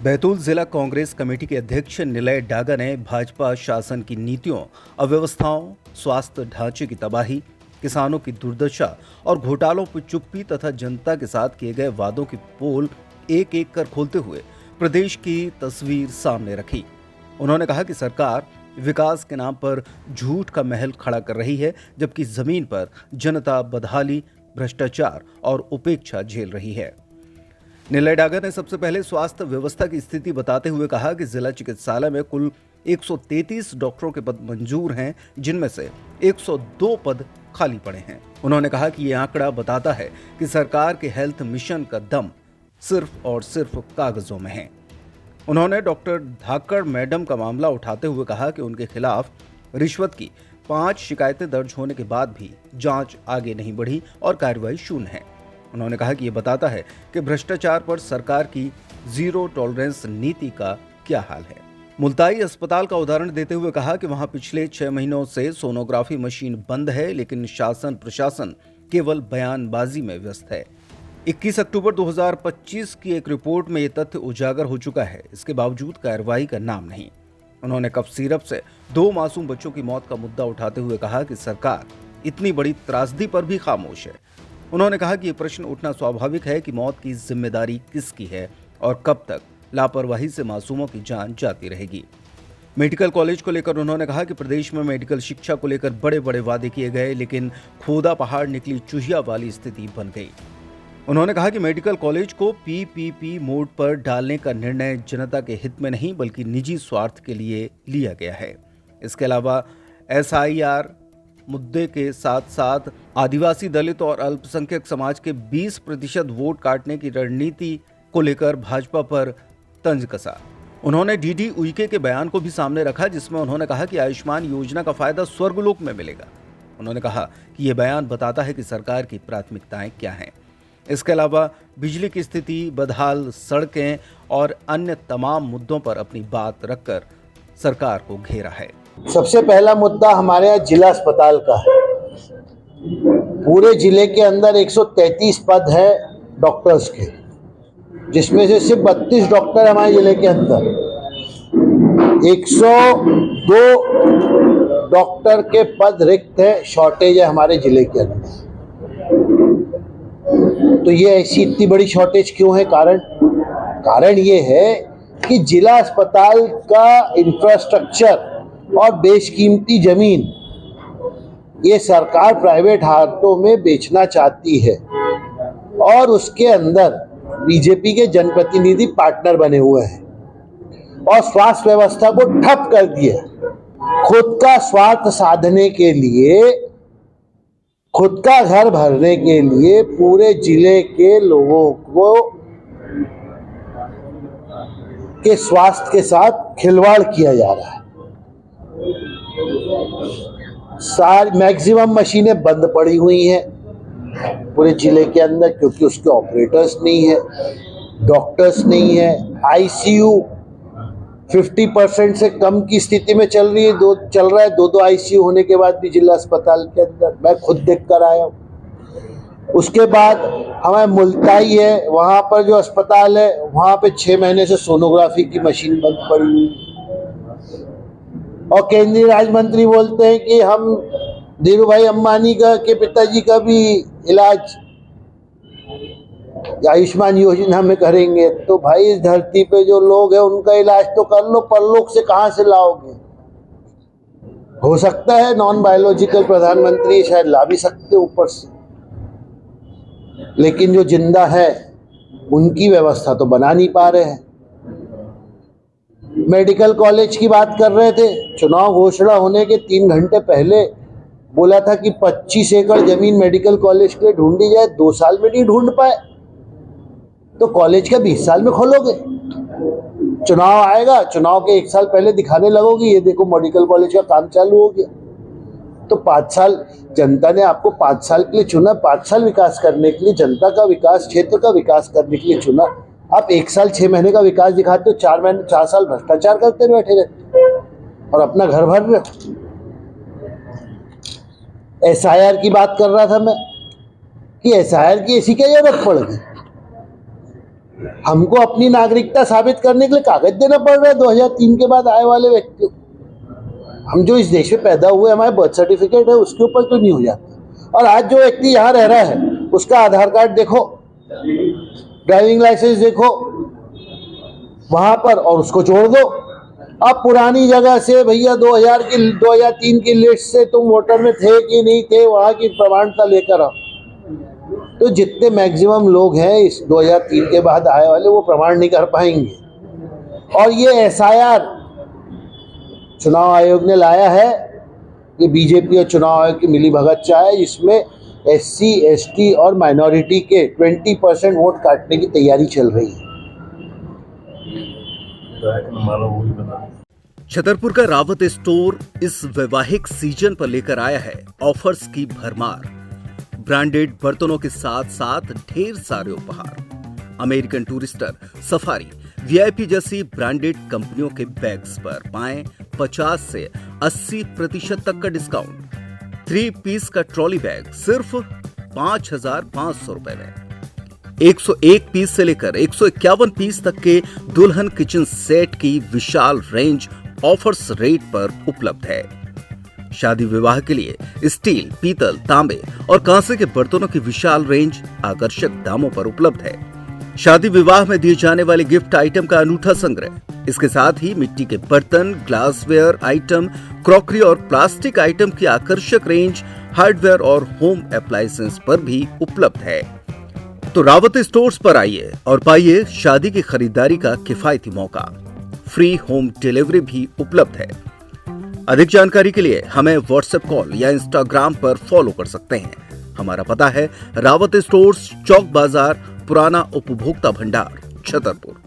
बैतूल जिला कांग्रेस कमेटी के अध्यक्ष निलय डागा ने भाजपा शासन की नीतियों, अव्यवस्थाओं, स्वास्थ्य ढांचे की तबाही, किसानों की दुर्दशा और घोटालों पर चुप्पी तथा जनता के साथ किए गए वादों की पोल एक एक कर खोलते हुए प्रदेश की तस्वीर सामने रखी। उन्होंने कहा कि सरकार विकास के नाम पर झूठ का महल खड़ा कर रही है, जबकि जमीन पर जनता बदहाली, भ्रष्टाचार और उपेक्षा झेल रही है। निलय डागर ने सबसे पहले स्वास्थ्य व्यवस्था की स्थिति बताते हुए कहा कि जिला चिकित्सालय में कुल 133 डॉक्टरों के पद मंजूर हैं, जिनमें से 102 पद खाली पड़े हैं। उन्होंने कहा कि यह आंकड़ा बताता है कि सरकार के हेल्थ मिशन का दम सिर्फ और सिर्फ कागजों में है। उन्होंने डॉक्टर धाकड़ मैडम का मामला उठाते हुए कहा कि उनके खिलाफ रिश्वत की 5 शिकायतें दर्ज होने के बाद भी जांच आगे नहीं बढ़ी और कार्रवाई शून्य है। उन्होंने कहा कि यह बताता है कि भ्रष्टाचार पर सरकार की जीरो टॉलरेंस नीति का क्या हाल है। मुल्ताई अस्पताल का उदाहरण देते हुए कहा कि वहां पिछले 6 महीनों से सोनोग्राफी मशीन बंद है, लेकिन शासन प्रशासन केवल बयानबाजी में व्यस्त है। 21 अक्टूबर 2025 की एक रिपोर्ट में यह तथ्य उजागर हो चुका है। इसके बावजूद कार्रवाई का नाम नहीं। उन्होंने कफ सिरप से 2 मासूम बच्चों की मौत का मुद्दा उठाते हुए कहा कि सरकार इतनी बड़ी त्रासदी पर भी खामोश है। उन्होंने कहा कि यह प्रश्न उठना स्वाभाविक है कि मौत की जिम्मेदारी किसकी है और कब तक लापरवाही से मासूमों की जान जाती रहेगी। मेडिकल कॉलेज को लेकर उन्होंने कहा कि प्रदेश में मेडिकल शिक्षा को लेकर बड़े बड़े वादे किए गए, लेकिन खोदा पहाड़ निकली चूहिया वाली स्थिति बन गई। उन्होंने कहा कि मेडिकल कॉलेज को पीपीपी मोड पर डालने का निर्णय जनता के हित में नहीं बल्कि निजी स्वार्थ के लिए लिया गया है। इसके अलावा एसआईआर मुद्दे के साथ साथ आदिवासी, दलित और अल्पसंख्यक समाज के 20% वोट काटने की रणनीति को लेकर भाजपा पर तंज कसा। उन्होंने डीडी उइके के बयान को भी सामने रखा, जिसमें उन्होंने कहा कि आयुष्मान योजना का फायदा स्वर्गलोक में मिलेगा। उन्होंने कहा कि यह बयान बताता है कि सरकार की प्राथमिकताएं क्या हैं। इसके अलावा बिजली की स्थिति, बदहाल सड़कें और अन्य तमाम मुद्दों पर अपनी बात रखकर सरकार को घेरा है। सबसे पहला मुद्दा हमारे यहाँ जिला अस्पताल का है। पूरे जिले के अंदर 133 पद है डॉक्टर्स के, जिसमें से सिर्फ 32 डॉक्टर हमारे जिले के अंदर। 102 डॉक्टर के पद रिक्त है, शॉर्टेज है हमारे जिले के अंदर। तो ये ऐसी इतनी बड़ी शॉर्टेज क्यों है? कारण ये है कि जिला अस्पताल का इंफ्रास्ट्रक्चर और बेशकीमती जमीन ये सरकार प्राइवेट हाथों में बेचना चाहती है और उसके अंदर बीजेपी के जनप्रतिनिधि पार्टनर बने हुए हैं और स्वास्थ्य व्यवस्था को ठप कर दिया। खुद का स्वार्थ साधने के लिए, खुद का घर भरने के लिए पूरे जिले के लोगों को के स्वास्थ्य के साथ खिलवाड़ किया जा रहा है। सारी मैक्सिमम मशीनें बंद पड़ी हुई हैं पूरे जिले के अंदर, क्योंकि उसके ऑपरेटर्स नहीं है, डॉक्टर्स नहीं है। आईसीयू 50% से कम की स्थिति में चल रहा है। 2 आईसीयू होने के बाद भी जिला अस्पताल के अंदर, मैं खुद देख कर आया हूँ। उसके बाद हमारे मुल्ताई है, वहाँ पर जो अस्पताल है वहाँ पे 6 महीने से सोनोग्राफी की मशीन बंद पड़ी हुई है। और केंद्रीय राज्य मंत्री बोलते हैं कि हम धीरू भाई अंबानी के पिताजी का भी इलाज आयुष्मान योजना में करेंगे। तो भाई इस धरती पे जो लोग हैं उनका इलाज तो कर लो, परलोक से कहाँ से लाओगे? हो सकता है नॉन बायोलॉजिकल प्रधानमंत्री शायद ला भी सकते ऊपर से, लेकिन जो जिंदा है उनकी व्यवस्था तो बना नहीं पा रहे हैं। मेडिकल कॉलेज की बात कर रहे थे, चुनाव घोषणा होने के 3 घंटे पहले बोला था कि 25 एकड़ जमीन मेडिकल कॉलेज के लिए ढूंढी जाए। 2 साल में नहीं ढूंढ पाए तो कॉलेज का 20 साल में खोलोगे? चुनाव आएगा, चुनाव के 1 साल पहले दिखाने लगोगे ये देखो मेडिकल कॉलेज का काम चालू हो गया। तो 5 साल जनता ने आपको 5 साल के लिए चुना, 5 साल विकास करने के लिए, जनता का विकास, क्षेत्र का विकास करने के लिए चुना। आप 1 साल 6 महीने का विकास दिखाते हो, 4 साल भ्रष्टाचार करते बैठे रहते और अपना घर भर रहे हो। एसआईआर की बात कर रहा था मैं कि एसआईआर की ऐसी क्या जरूरत पड़ गई? हमको अपनी नागरिकता साबित करने के लिए कागज देना पड़ रहा है 2003 के बाद आए वाले व्यक्ति को। हम जो इस देश में पैदा हुए, हमारे बर्थ सर्टिफिकेट है, उसके ऊपर क्यों नहीं हो जाता? और आज जो व्यक्ति यहाँ रह रहा है उसका आधार कार्ड देखो, ड्राइविंग लाइसेंस देखो वहां पर, और उसको जोड़ दो। अब पुरानी जगह से भैया 2003 की लिस्ट से तुम वोटर में थे कि नहीं थे, वहां की प्रमाणता लेकर आओ। तो जितने मैक्सिमम लोग हैं इस 2003 के बाद आए वाले, वो प्रमाण नहीं कर पाएंगे। और ये SIR चुनाव आयोग ने लाया है, ये बीजेपी और चुनाव आयोग की मिलीभगत चाह है, जिसमें SC, ST और माइनॉरिटी के 20% वोट काटने की तैयारी चल रही है। छतरपुर का रावत स्टोर इस वैवाहिक सीजन पर लेकर आया है ऑफर्स की भरमार। ब्रांडेड बर्तनों के साथ साथ ढेर सारे उपहार, अमेरिकन टूरिस्टर, सफारी, VIP जैसी ब्रांडेड कंपनियों के बैग्स पर पाएं 50 से 80% तक का डिस्काउंट। 3 पीस का ट्रॉली बैग सिर्फ 5,500 रुपए में। 101 पीस से लेकर 151 पीस तक के दुल्हन किचन सेट की विशाल रेंज ऑफर्स रेट पर उपलब्ध है। शादी विवाह के लिए स्टील, पीतल, तांबे और कांसे के बर्तनों की विशाल रेंज आकर्षक दामों पर उपलब्ध है। शादी विवाह में दिए जाने वाले गिफ्ट आइटम का अनूठा संग्रह, इसके साथ ही मिट्टी के बर्तन, ग्लासवेयर आइटम, क्रॉकरी और प्लास्टिक आइटम की आकर्षक रेंज हार्डवेयर और होम अप्लायंसेस पर भी उपलब्ध है। तो रावत स्टोर्स पर आइए और पाइए शादी की खरीदारी का किफायती मौका। फ्री होम डिलीवरी भी उपलब्ध है। अधिक जानकारी के लिए हमें व्हाट्सएप कॉल या इंस्टाग्राम पर फॉलो कर सकते हैं। हमारा पता है रावत स्टोर्स, चौक बाजार, पुराना उपभोक्ता भंडार, छतरपुर।